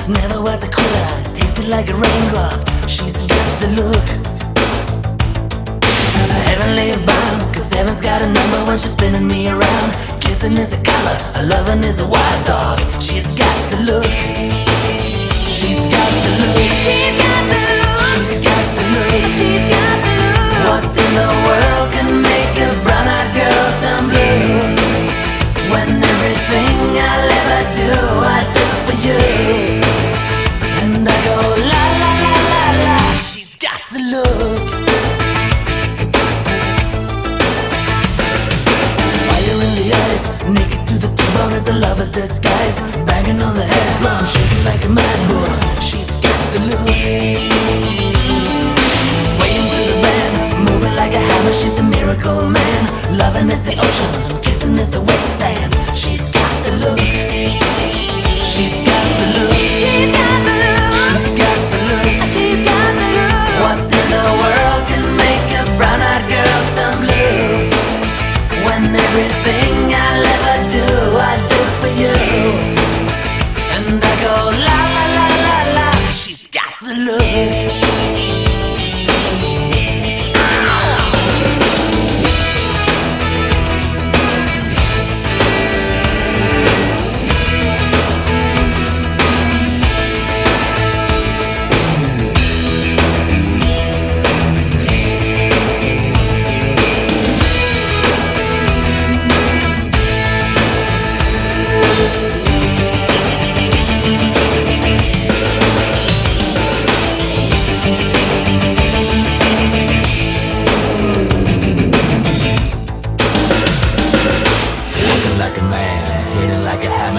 Never was a quitter, tasted like a raindrop. She's got the look, heavenly bound. Cause heaven's got a number when she's spinning me around. Kissing is a color, a loving is a wild dog. She's got the look, she's got the look, she's got the look, she's got the look, she's got the look. What in the world can make a brown-eyed girl turn blue? When everything I'll ever do, I do for you. And I go la la la la la. She's got the look. Fire in the eyes, naked to the T-bone as a lover's disguise. Banging on the head drum, shaking like a mad bull. She's got the look. Swaying through the band, moving like a hammer. She's a miracle man. Loving is the ocean, kissing is the wet sand. She's got the look. She's got the look. She's got the look. She's got the look. She's got the look. What in the world can make a brown-eyed girl turn blue? When everything I'll ever do, I do for you. And I go la la la la la. She's got the look.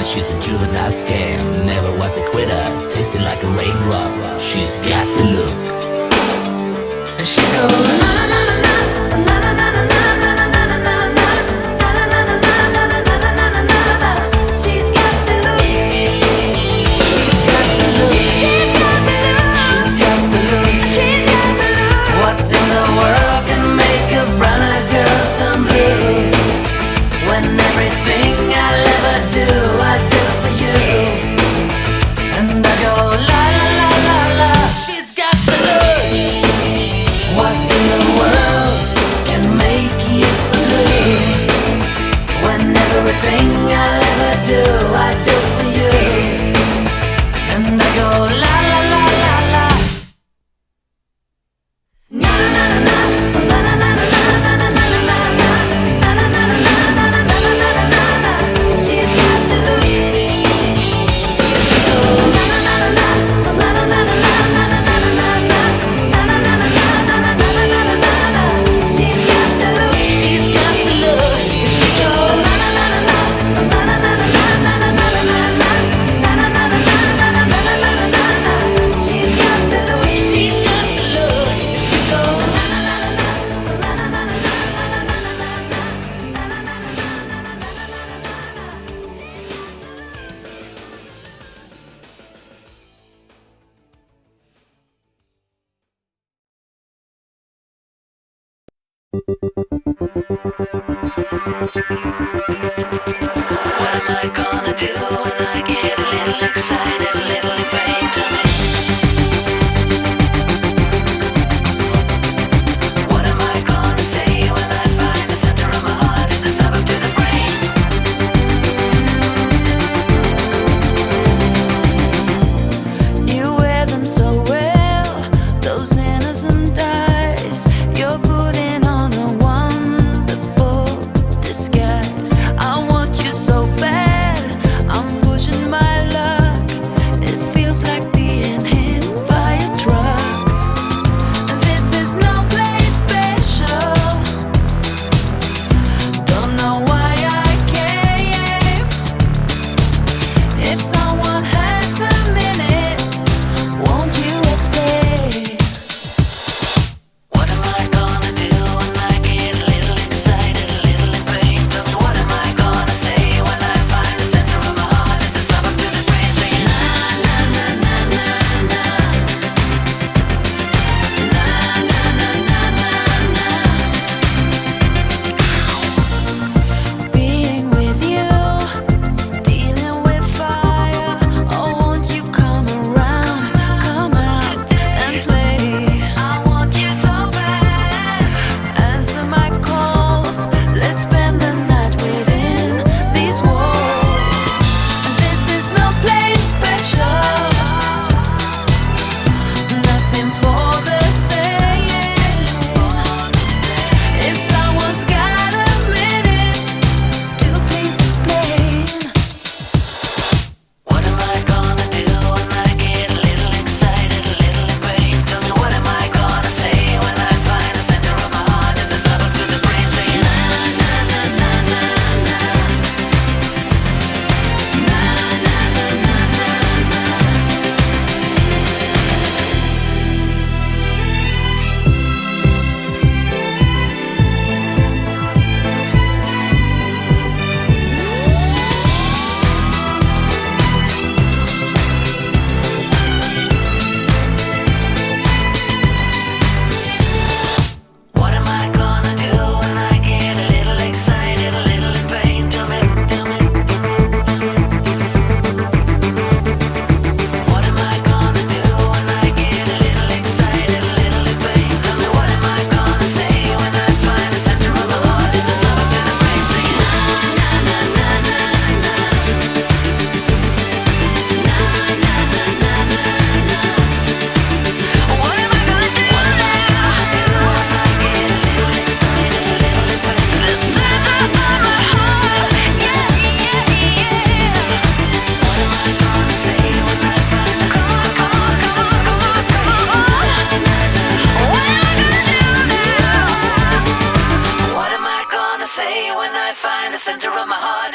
She's a juvenile scam, never was a quitter, tasted like a raindrop. She's got the look. And she goes na na na na na na na na na na na na na. She's got the look. She's got the look. She's got the look. She's got the look. She's got the look. What in the world can make a brown-eyed girl turn blue? When everything I'll ever do, I do for you. And I go la la la la la. She's got the look. What in the world can make you so blue? When everything I'll ever do, I do for you. And I go la la la la la. Na na na na na na na na na na na na na. What am I gonna do when I get a little excited, a little in pain to me? What am I gonna say when I find the center of my heart is a suburb to the brain? You wear them so well, those innocent eyes. You're putting on a wonderful disguise.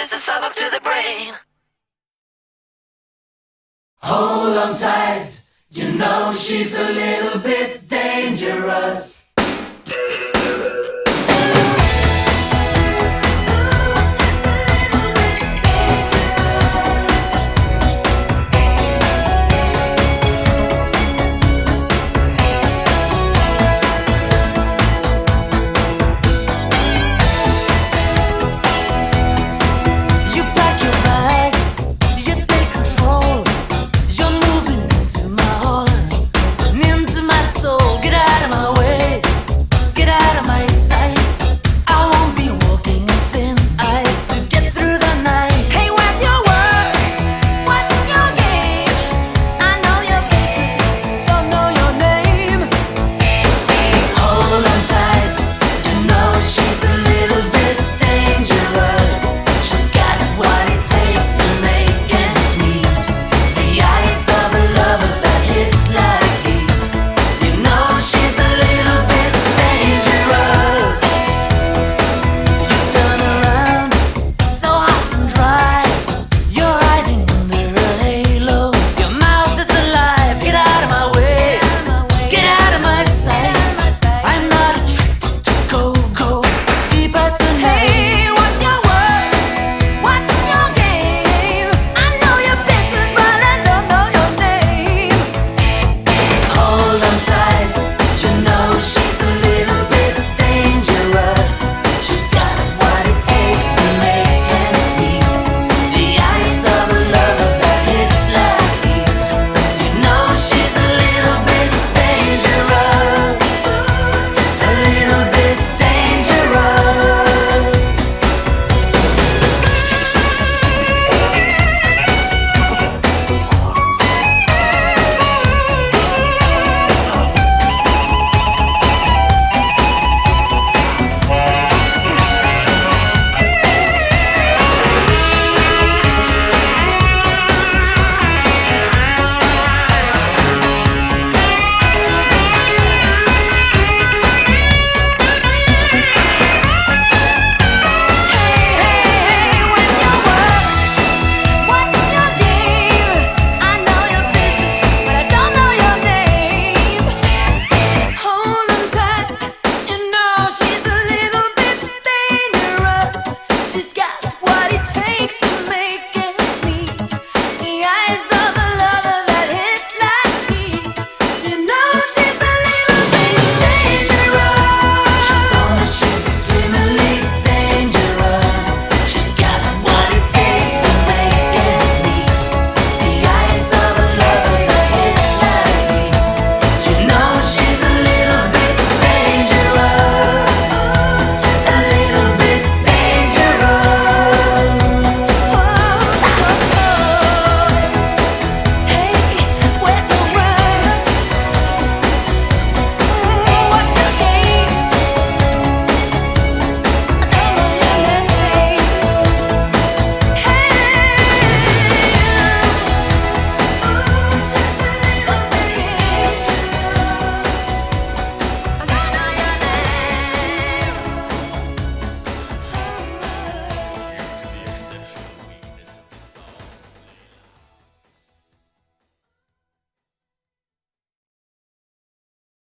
is a suburb to the brain. Hold on tight, you know she's a little bit dangerous.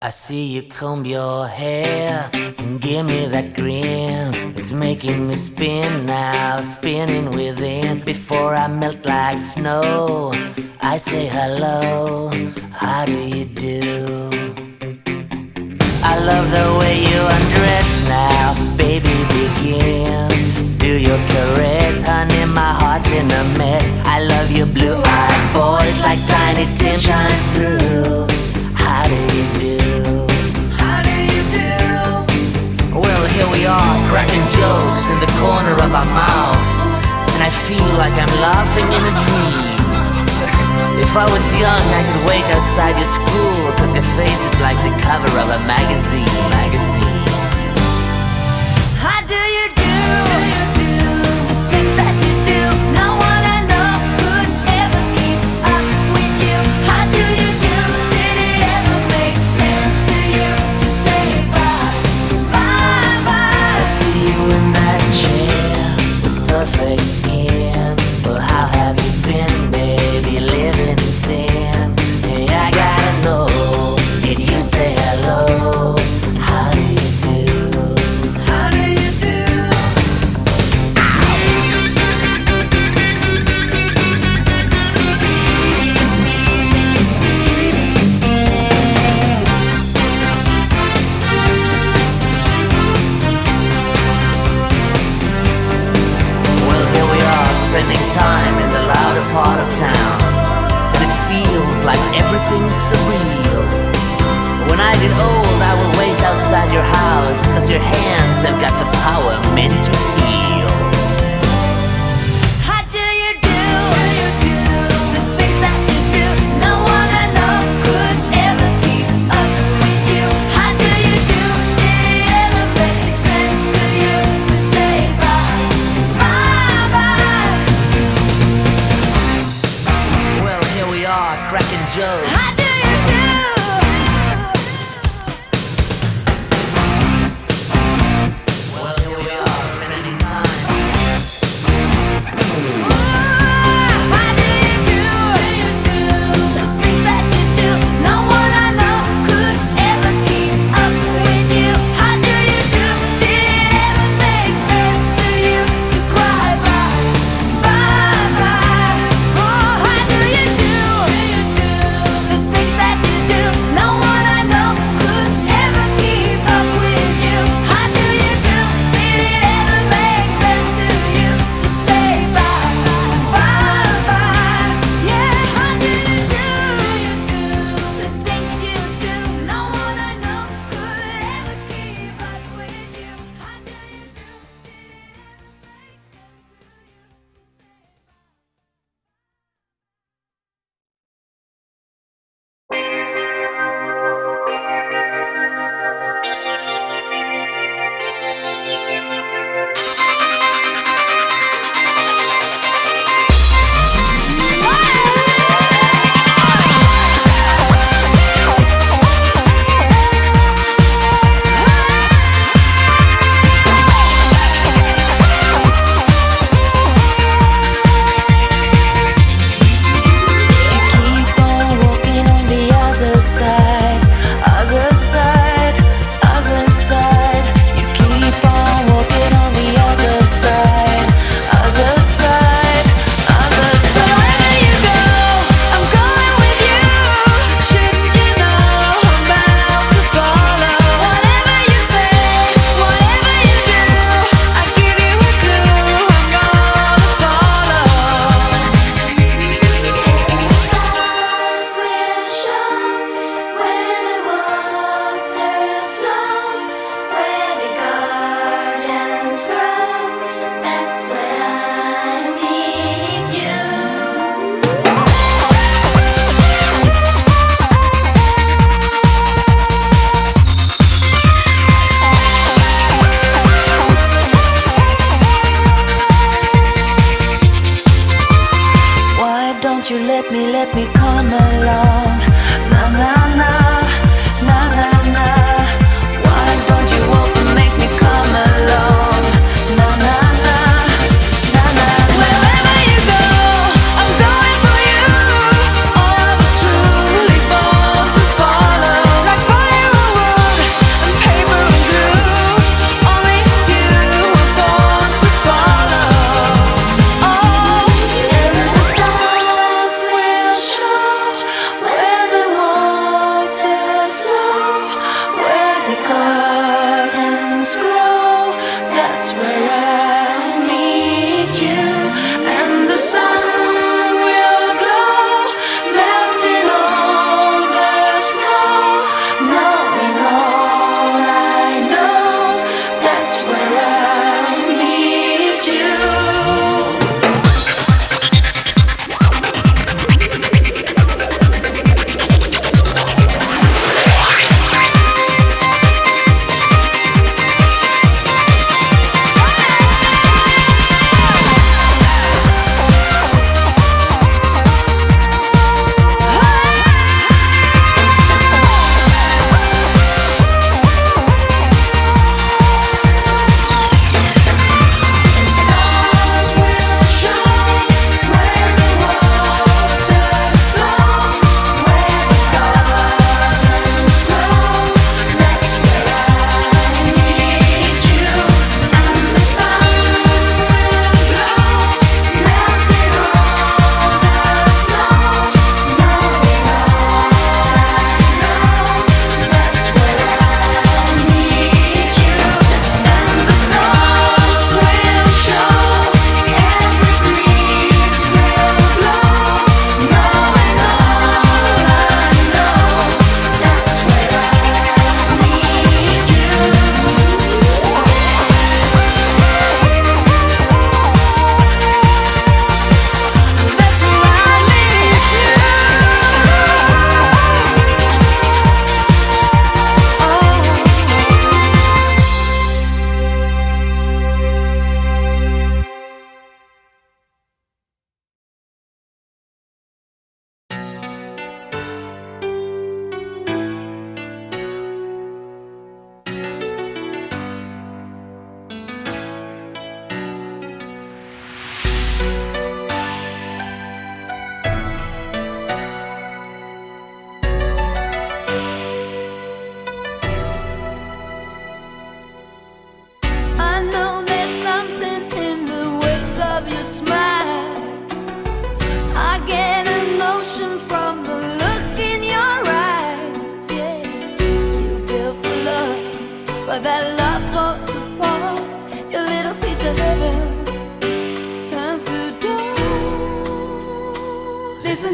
I see you comb your hair and give me that grin. It's making me spin now, spinning within. Before I melt like snow, I say hello, how do you do? I love the way you undress now, baby begin. Do your caress, honey, my heart's in a mess. I love your blue-eyed voice like Tiny Tim shines through. How do you do? How do you do? Well, here we are, cracking jokes in the corner of our mouths, and I feel like I'm laughing in a dream. If I was young, I could wait outside your school, 'cause your face is like the cover of a magazine. How do you do? The things that you do, no one I know could ever keep up with you. How do you do? Did it ever make sense to you to say bye, bye, bye? I see you in that chair, the perfect skin. part of town, and it feels like everything's surreal. When I get old, I will wait outside your house, 'cause your hands have got the power meant to heal. How do you do the things that you do? No one I know could ever keep up with you. How do you do? Did it ever make sense to you to say bye, bye, bye? Well, here we are, cracking jokes. How do you do? Well, here we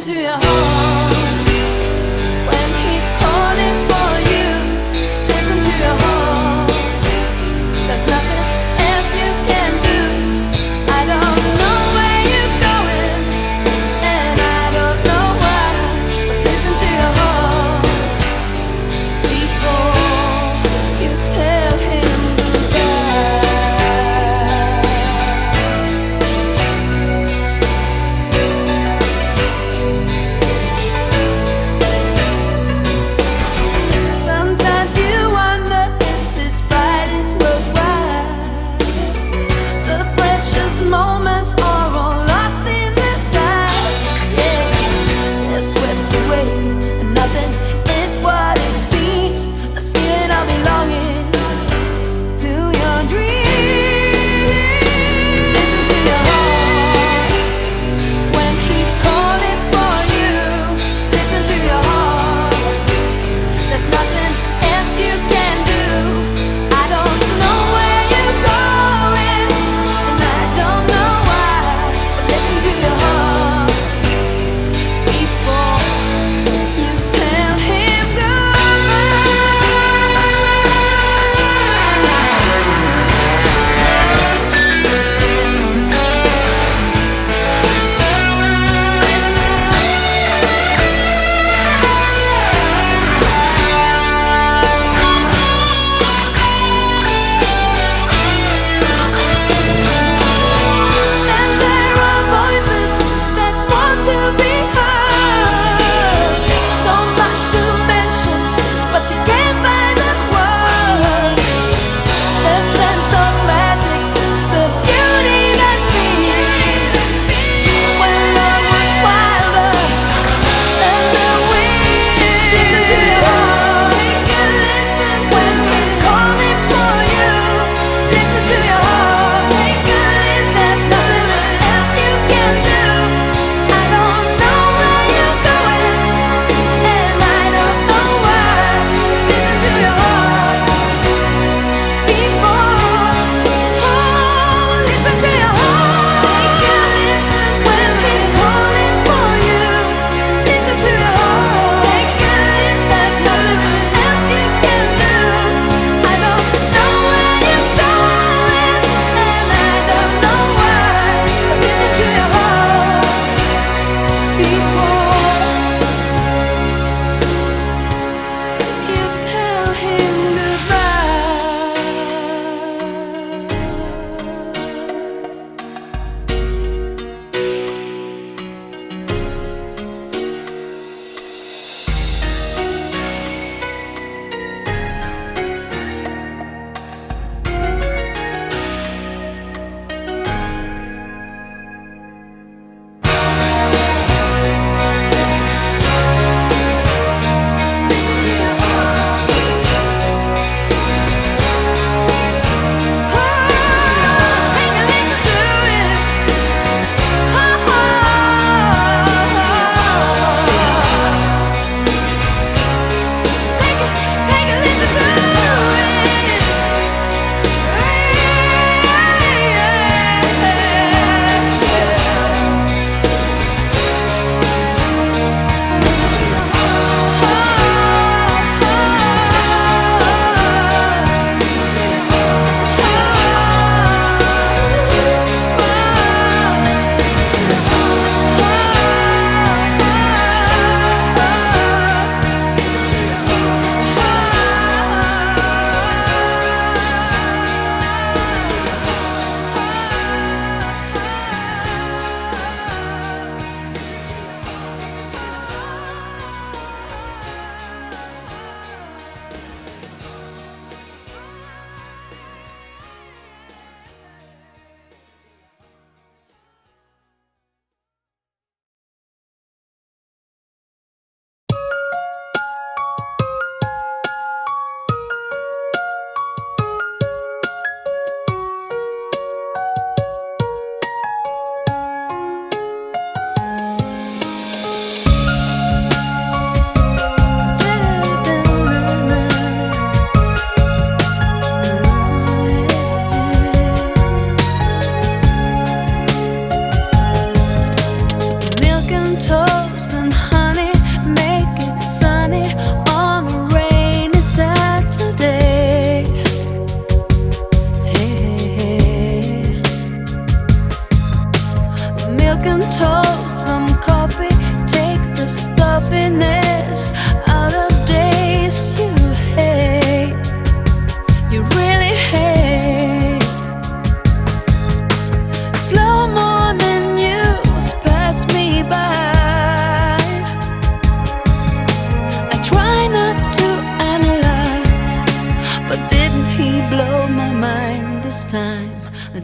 to your heart when he's calling for you. Listen to your heart. There's nothing else you can do. I don't know where you're going, and I don't know why, but listen to your heart before you tell him goodbye.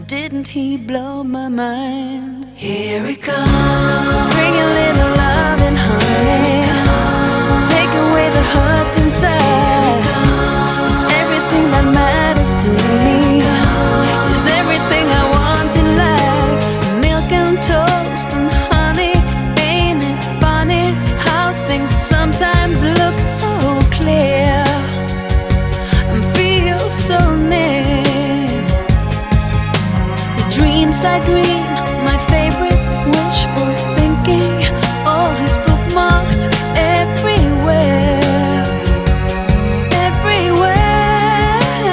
didn't he blow my mind? Here he comes, Bring a little love and honey, take away the hurt inside. It's everything that matters to me, it's everything I want in life. Milk and toast and honey, ain't it funny how things sometimes look so clear and feel so near. The dreams I dream, my favorite wishful thinking, all is bookmarked everywhere,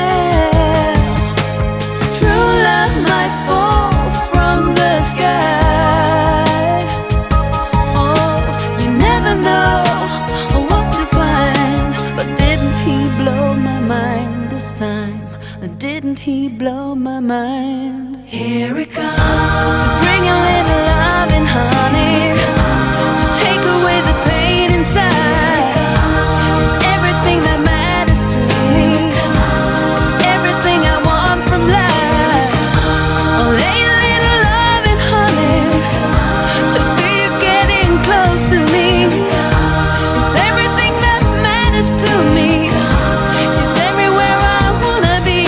everywhere. True love might fall from the sky. Oh, you never know what to find. But didn't he blow my mind this time? Didn't he blow my mind? here he comes, To bring a little love and honey, to take away the pain inside. It's everything that matters to me, it's everything I want from life. Oh, lay a little love and honey, to feel you getting close to me. It's everything that matters to me, it's everywhere I wanna be.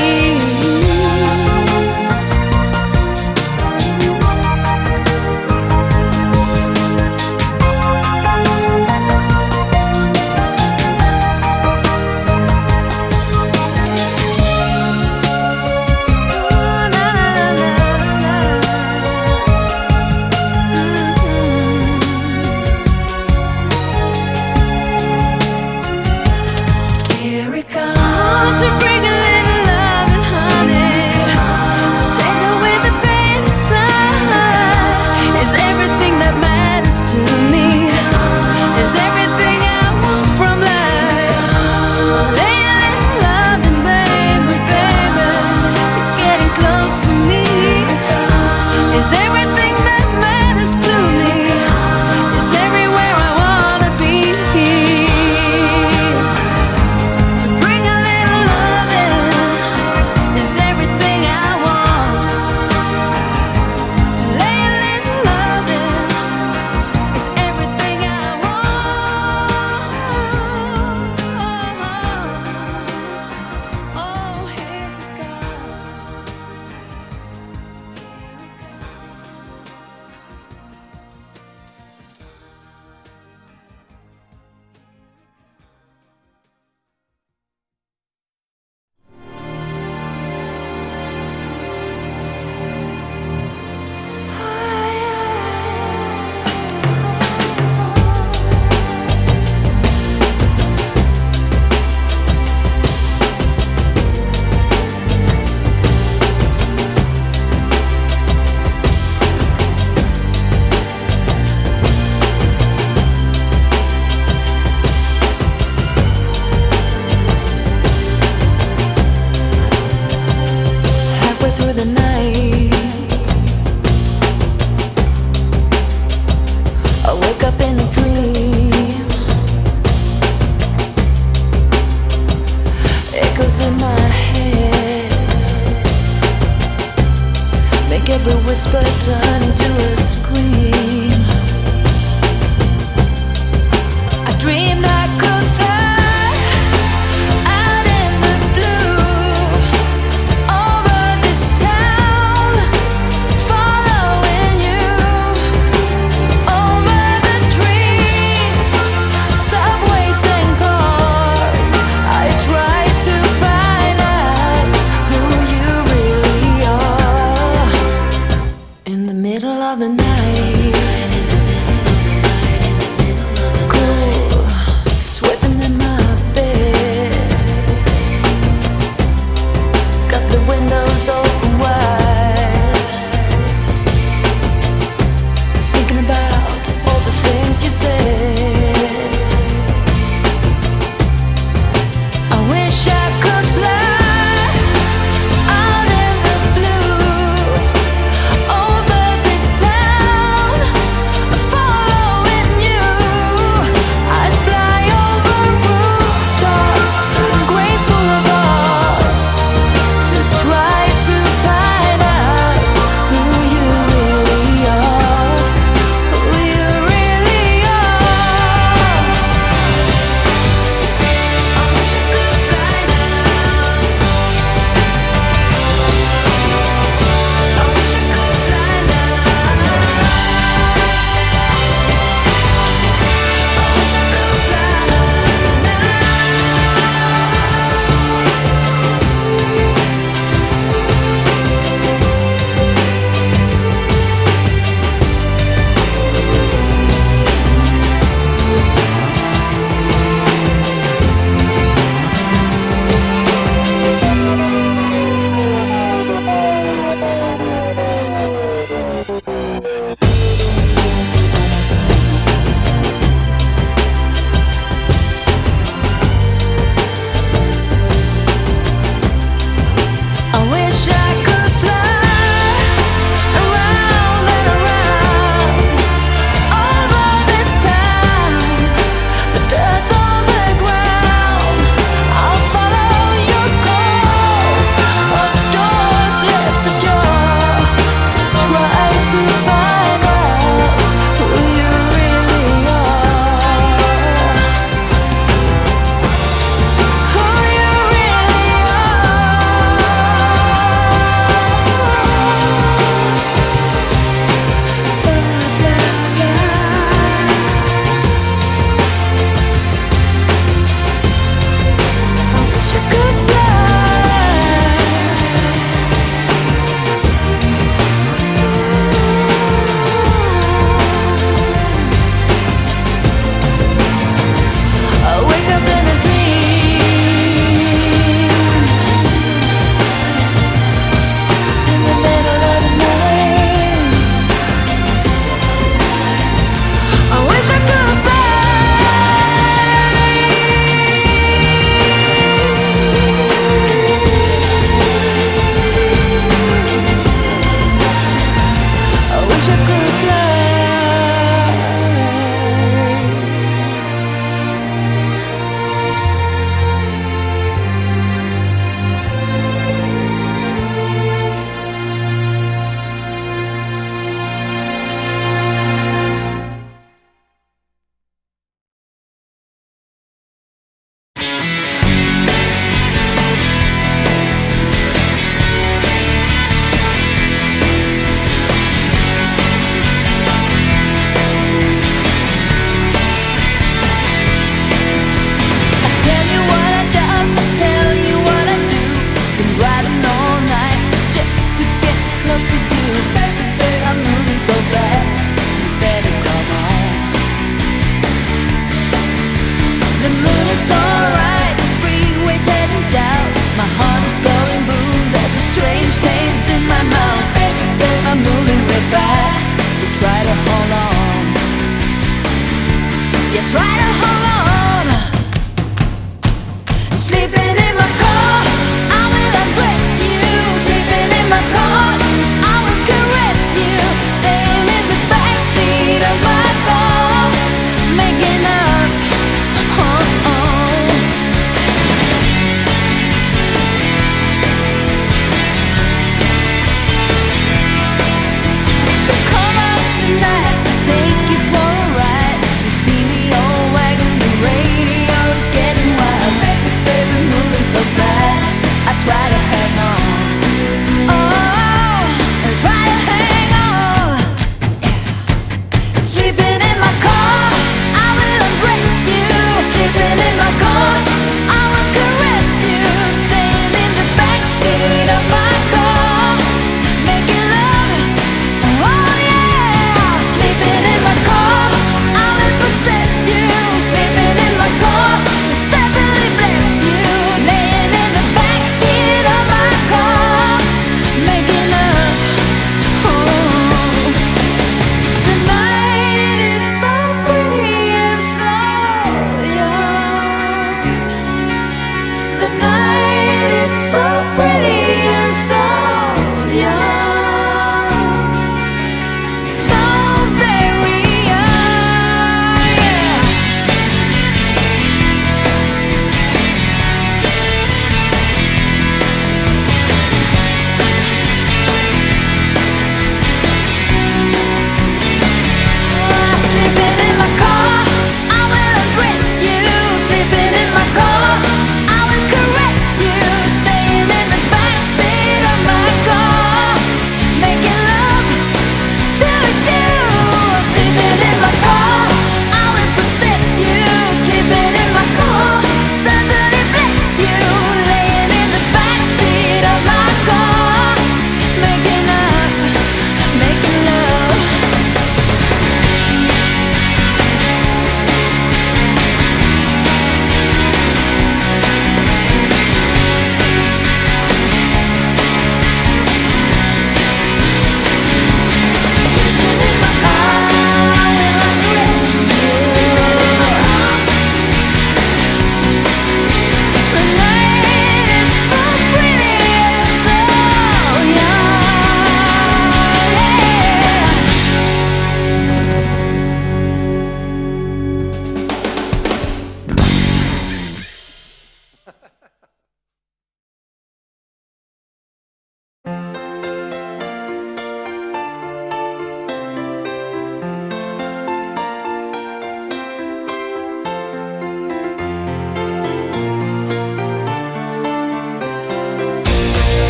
here he comes, To bring a little love and honey, to take away the pain inside. It's everything that matters to me, it's everything I want from life. Lay a little love and baby, baby, you're getting close to me. It's everything that matters to me, it's everywhere I wanna be. To bring a little loving is everything I want. To lay a little loving is everything I want. Oh, here it comes. Halfway through the night, I wake up in a dream. Echoes in my head make every whisper turn into a scream. I dreamed I could fly out in the blue over this town, following you over the trees, subways and cars. I try to find out who you really are. In the middle of the night, cool, sweating in my bed, got the windows open wide, thinking about all the things you said. I wish I could fly out in the blue over this town,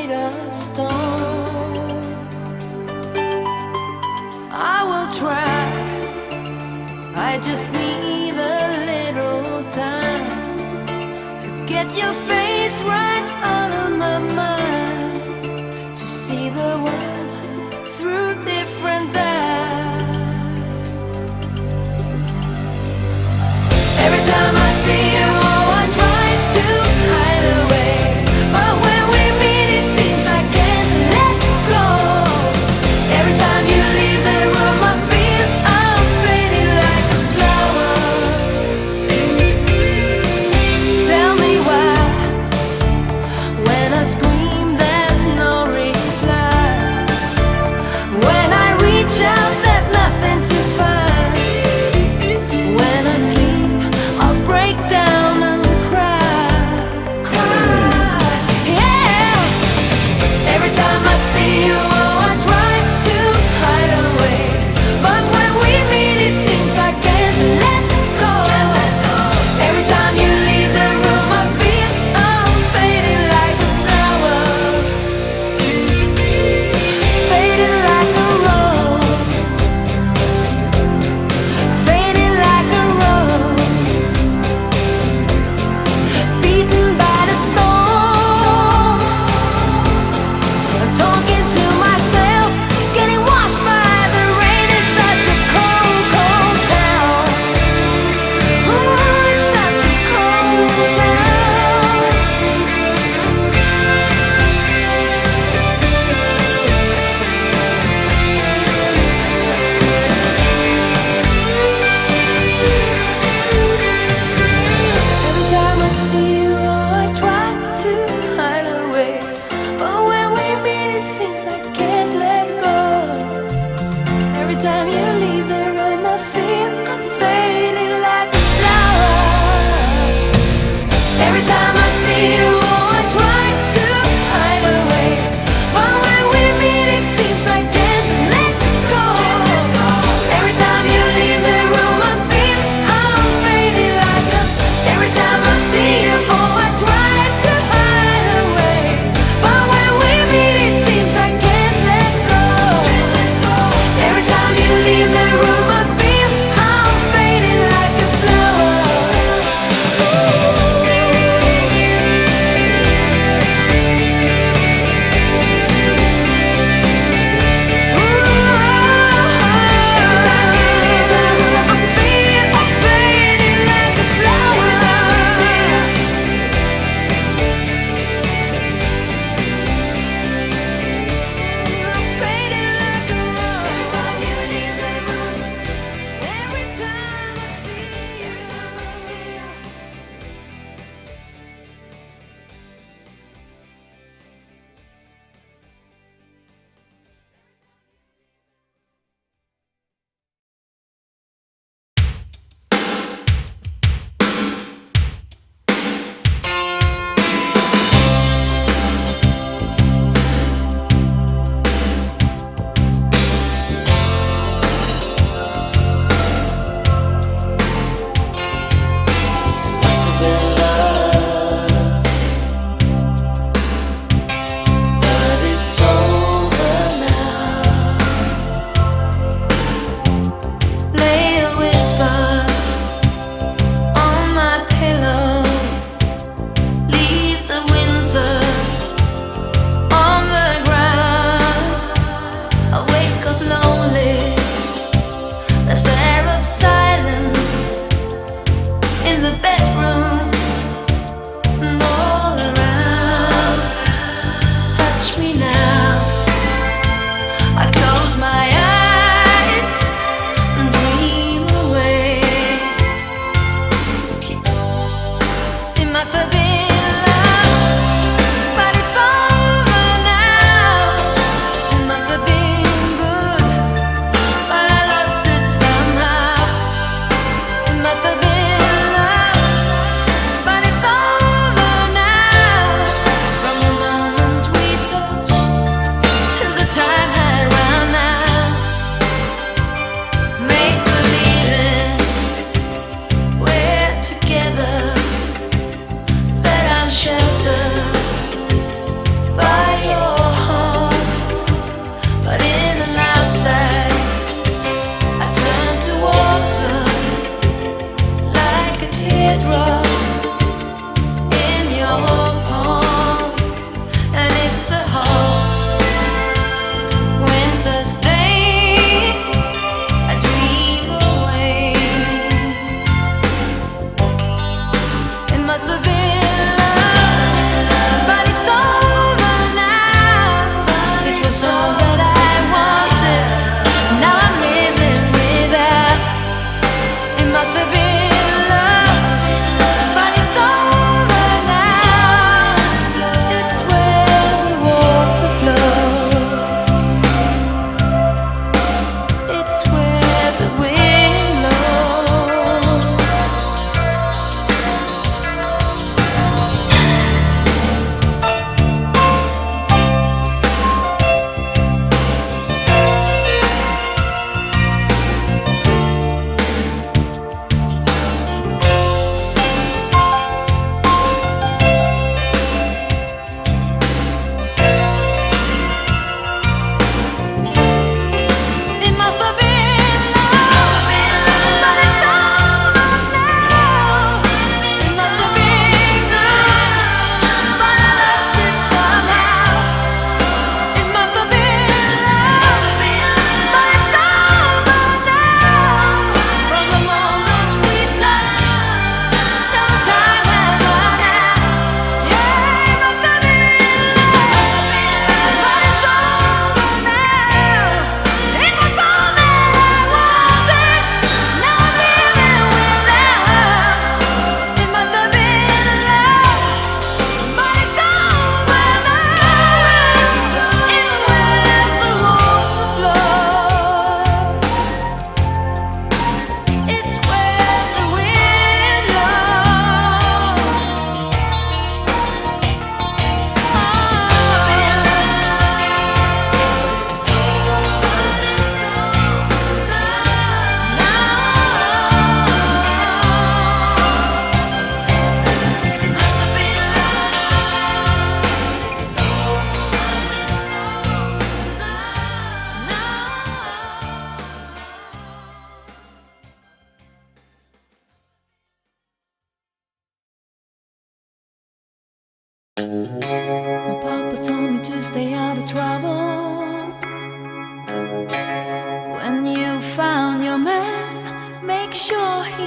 made of stone. I will try, I just need a little time to get your face right out of my mind, to see the world through different eyes. Every time I see you, oh, I try to hide away, but when we meet it seems I can't let go. Every time you leave that room I feel I'm fading like a flower.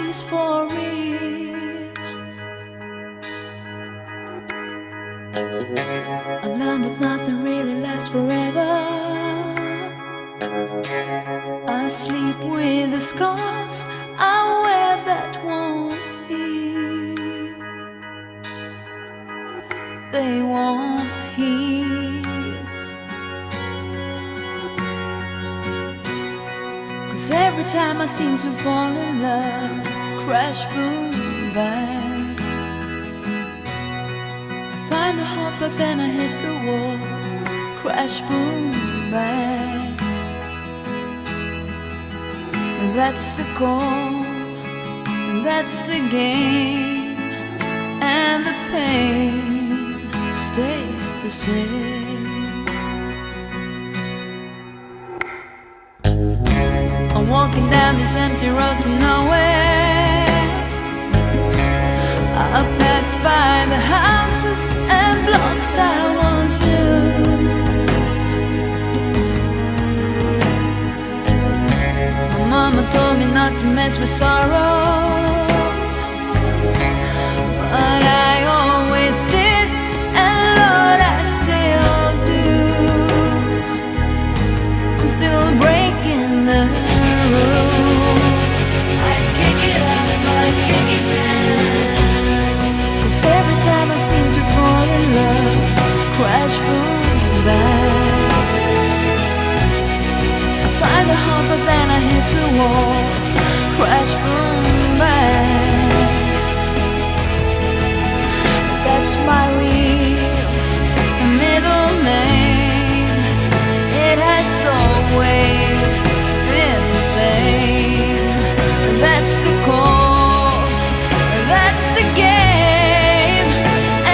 is for real. I've learned that nothing really lasts forever. I sleep with the scars I wear that won't heal. They won't heal. 'Cause every time I seem to fall in love, crash, boom, bang, I find a heart but then I hit the wall. Crash, boom, bang. And that's the goal, and that's the game, and the pain stays the same. I'm walking down this empty road to nowhere. I pass by the houses and blocks I once knew. My mama told me not to mess with sorrow, but I always did, and Lord, I still do. I'm still breaking the rules. I kick it up, I kick it down. 'Cause every time I seem to fall in love, crash, boom, bang, I find a heart but then I hit the wall. Crash, boom, bang. That's my real middle name. It has always been the same. That's the call, that's the game,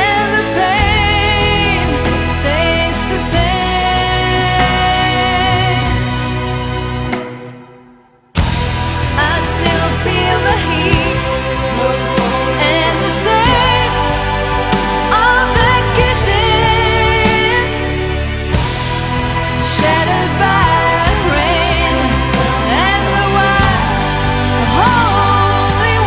and the pain stays the same. I still feel the heat and the taste of the kissing, shattered by rain and the wild holy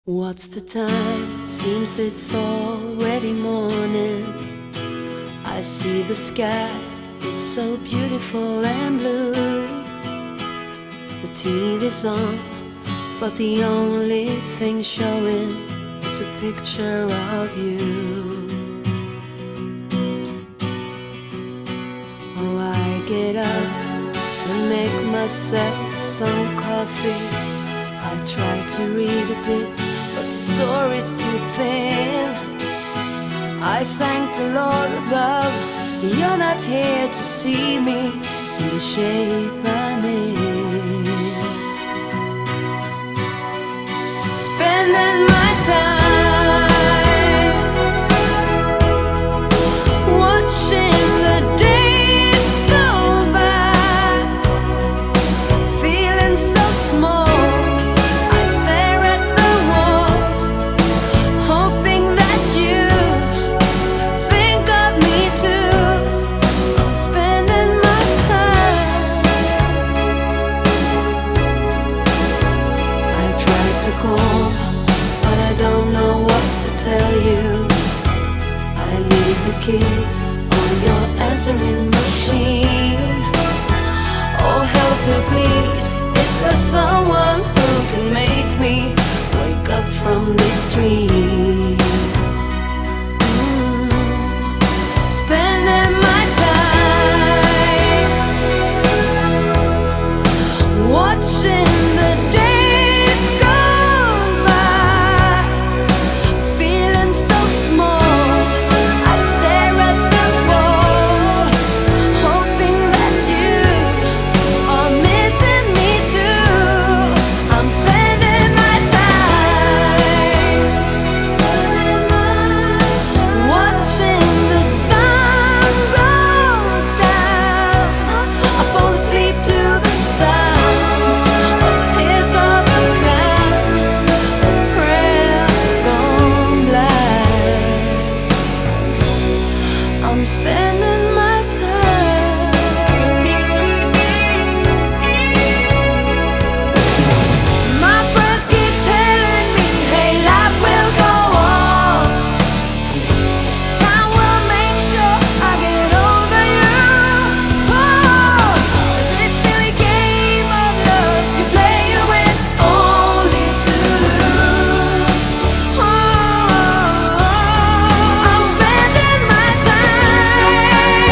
What's the time? Seems it's already morning. I see the sky, it's so beautiful and blue. The TV's on, but the only thing showing is a picture of you. Oh, I get up and make myself some coffee. I try to read a bit, but the story's too thin. I thank the Lord above, you're not here to see me in the shape I'm in. spending my time watching the days go by, feeling so small. I stare at the wall, hoping that you think of me too. I'm spending my time. I tried to call, but I don't know what to tell you. I leave the keys on your answering machine. Oh, help me please. Is there someone who can make me wake up from this dream? Spending my time watching the days go by, feeling so small. I stare at the wall, hoping that you are missing me too. I'm spending my time watching the sun go down. I fall asleep to the sound of tears of a clown, a prayer gone blind. I'm spending my time. My friends keep telling me, hey, life will go on. Time will make sure I get over you. Oh, this silly game of love you play, you win only to lose. Oh, I'm spending my time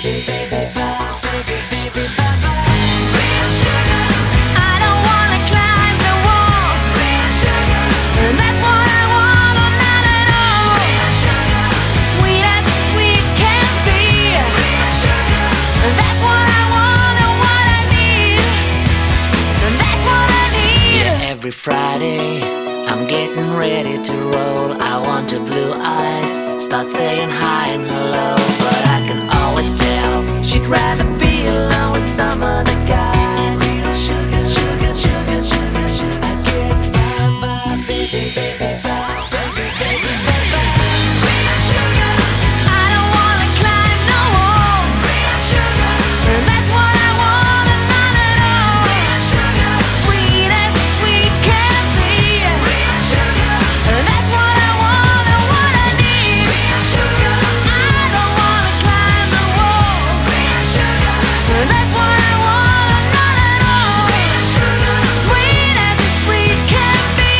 baby, baby, bye, baby, baby, bye, bye. Real sugar. I don't wanna climb the walls. Real sugar. That's what I want, not at all. Real sugar. Sweet as sweet can be. Real sugar. That's what I want and what I need. That's what I need. Yeah, every Friday I'm getting ready to roll. I want her blue eyes, start saying hi and hello. But I can always tell she'd rather be alone with some other guy. Real sugar, sugar, sugar, sugar, sugar. I get bye, bye, baby, baby, bye, baby, baby, bye, bye. Real sugar. I don't wanna climb no walls. Real sugar. That's what I want and not at all. Real sugar. Sweet as sweet can be. Real sugar. That's what I want and what I need. Real sugar. I don't wanna climb the walls. Real sugar. That's what I want and not at all. Real sugar. Sweet as sweet can be.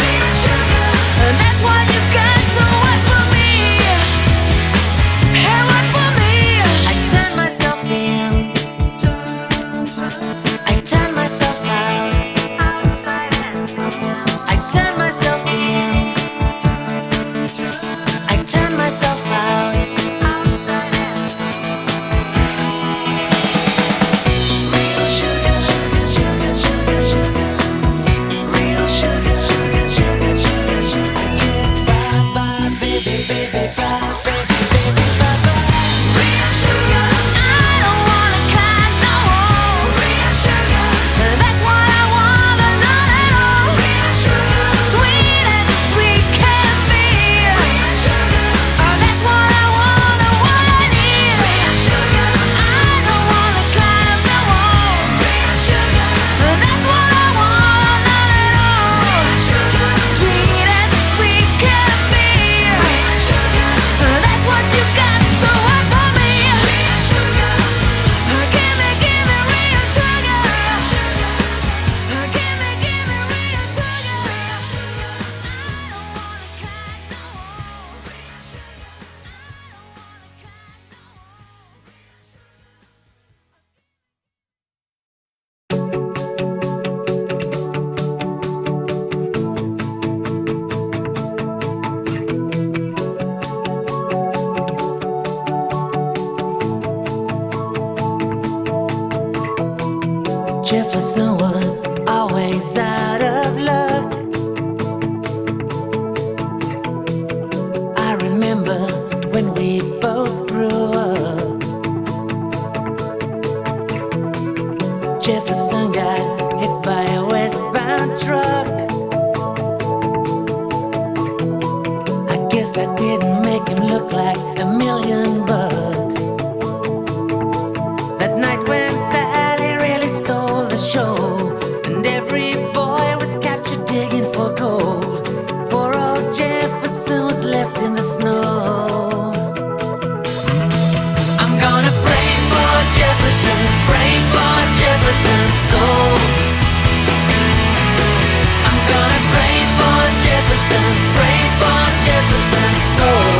Real sugar. That's what you got, so what's for me? Hey, what's for me? I turn myself in. I turn myself out. I turn myself in. I turn myself out. Real sugar, sugar, sugar, sugar, sugar. Real sugar, sugar, sugar, sugar, sugar. I get bye, bye, baby, baby, bye, baby, baby, bye, bye. Real sugar. I don't wanna climb no walls. Real sugar. That's what I want and not at all. Real sugar. Sweet as sweet can be. Real sugar. That's what I want and what I need. Real sugar. I don't wanna climb the walls. Real sugar. That's what I want and not at all. Real sugar. Sweet as sweet can be. Real sugar. That's what you got, so what's for me? Real sugar. Give me real sugar. Give me real sugar. Jefferson was always out of luck. I remember when we both grew up. Jefferson got hit by a westbound truck. I guess that didn't make him look like $1,000,000. That night when Sally really stole the show, and every boy was captured digging for gold, poor old Jefferson was left in the snow. I'm gonna pray for Jefferson, pray for Jefferson's soul. I'm gonna pray for Jefferson, pray for Jefferson's soul.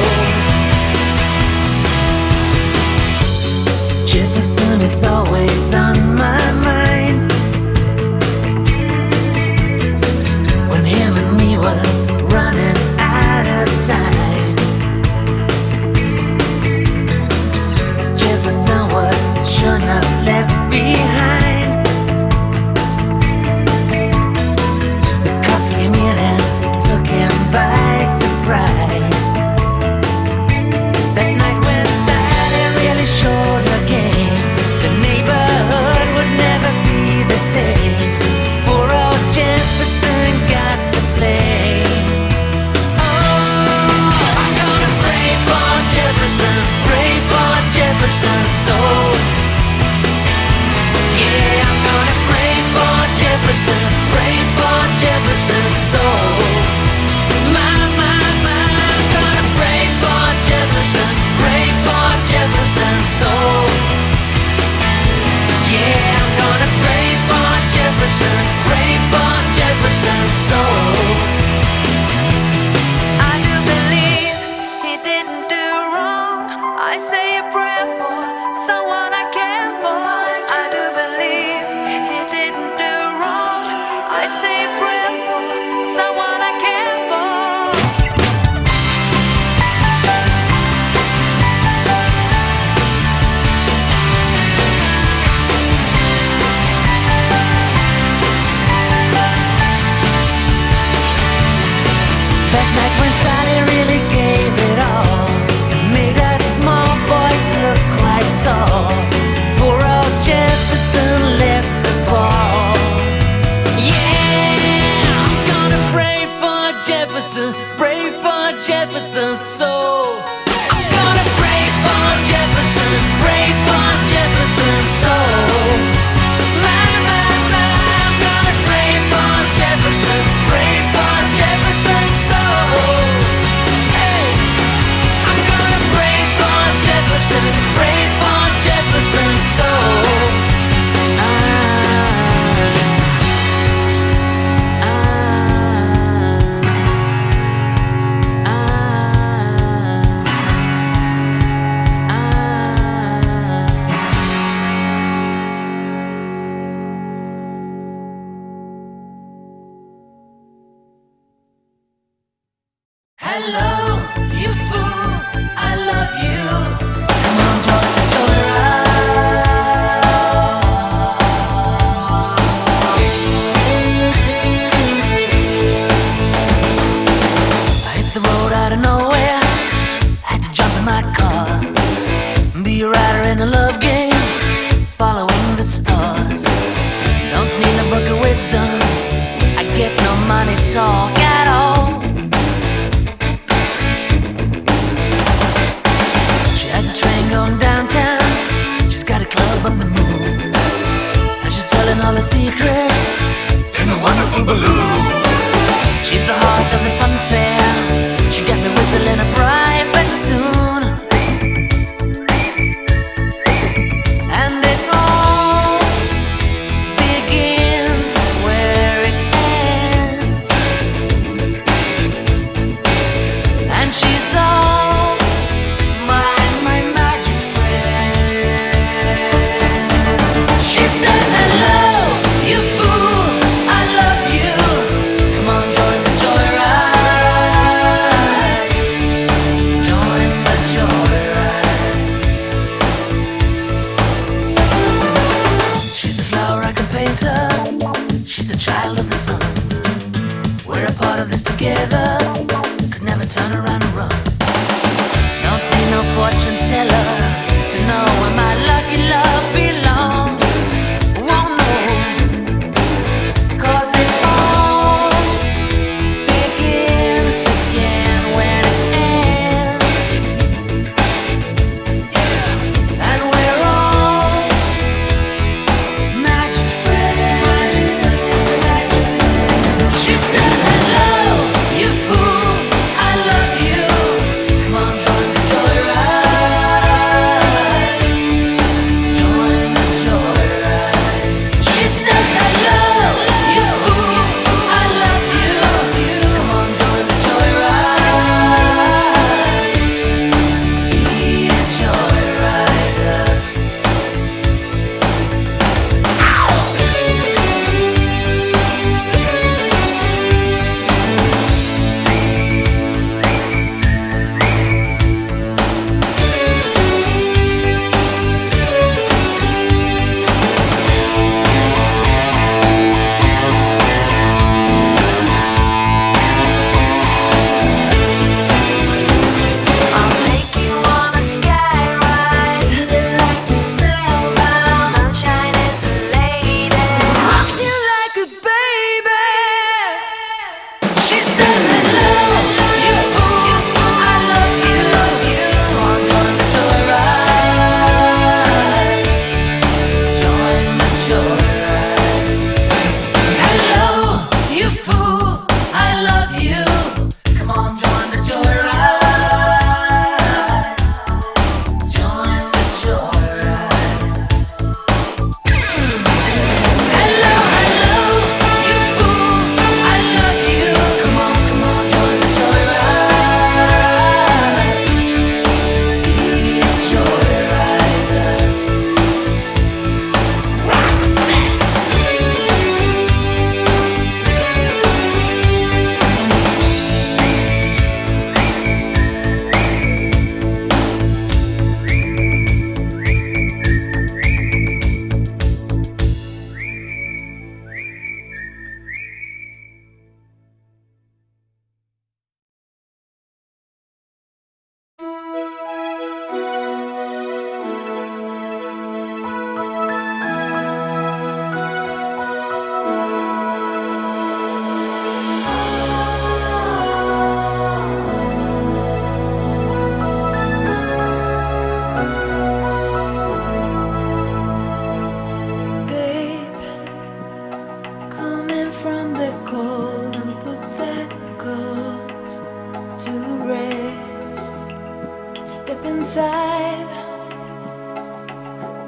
Jefferson is always on my mind. When him and me were running out of time, Jefferson was sure not left behind. The cops came in and took him by surprise. That night when Sally really showed her game, the neighborhood I say a prayer for someone I care for. I do believe he didn't do wrong. I say a prayer for someone I care for. That night when Sally really gave it all, made us small boys look quite tall. Poor old Jefferson left the ball. Yeah, I'm gonna pray for Jefferson, pray for Jefferson's soul. I'm gonna pray for Jefferson, pray for Jefferson's soul. My, I'm gonna pray for Jefferson, pray for Jefferson's soul. Hey, I'm gonna pray for Jefferson, pray for Jefferson's soul. Hello, you fool, I love you. Come on, join the joyride. I hit the road out of nowhere, had to jump in my car, be a rider in a love game, following the stars. Don't need a book of wisdom, I get no money talk at all. Going downtown, she's got a club on the moon, and she's telling all her secrets in a wonderful balloon. She's the heart of the fun fair, she got me whistling a private tune. And it all begins where it ends, and she's all my magic friend. She says, hello, you fool, I love you. Come on, join the joyride. Join the joyride. She's a flower I can paint her, she's a child of the sun. We're a part of this together, could never turn around and run. Don't need no fortune teller to know where my lucky love belongs. Won't know, 'cause it all begins again when it ends. Yeah. And we're all magic friends. She says, hello, you fool, I love you.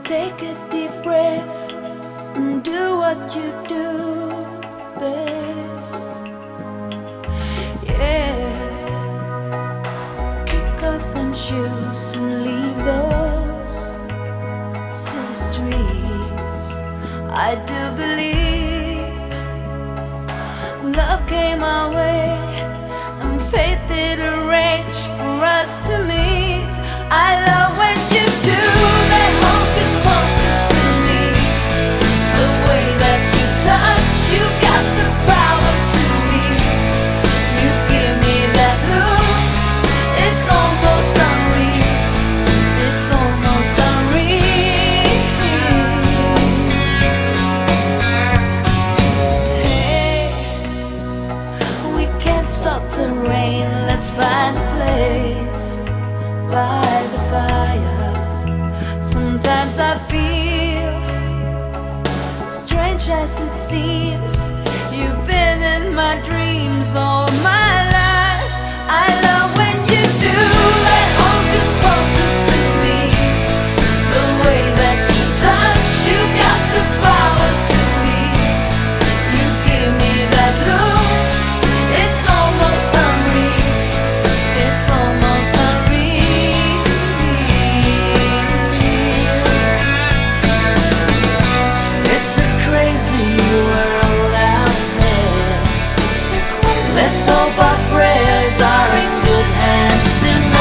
Take a deep breath and do what you do best. Yeah. Kick off them shoes and leave those city streets. I do believe love came our way and fate did arrange for us to meet. I love when you do that hocus pocus to me. The way that you touch, you got the power to me. You give me that look, it's almost unreal. It's almost unreal. Hey, we can't stop the rain, let's find a place by the fire. Sometimes I feel strange as it seems. You've been in my dreams all my life. I love when you do that hocus pocus to me. The way that you touch, you got the power to me. You give me that look, it's almost unreal. It's almost unreal. It's a crazy world out there. Let's hope our prayers are in good hands tonight.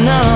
No.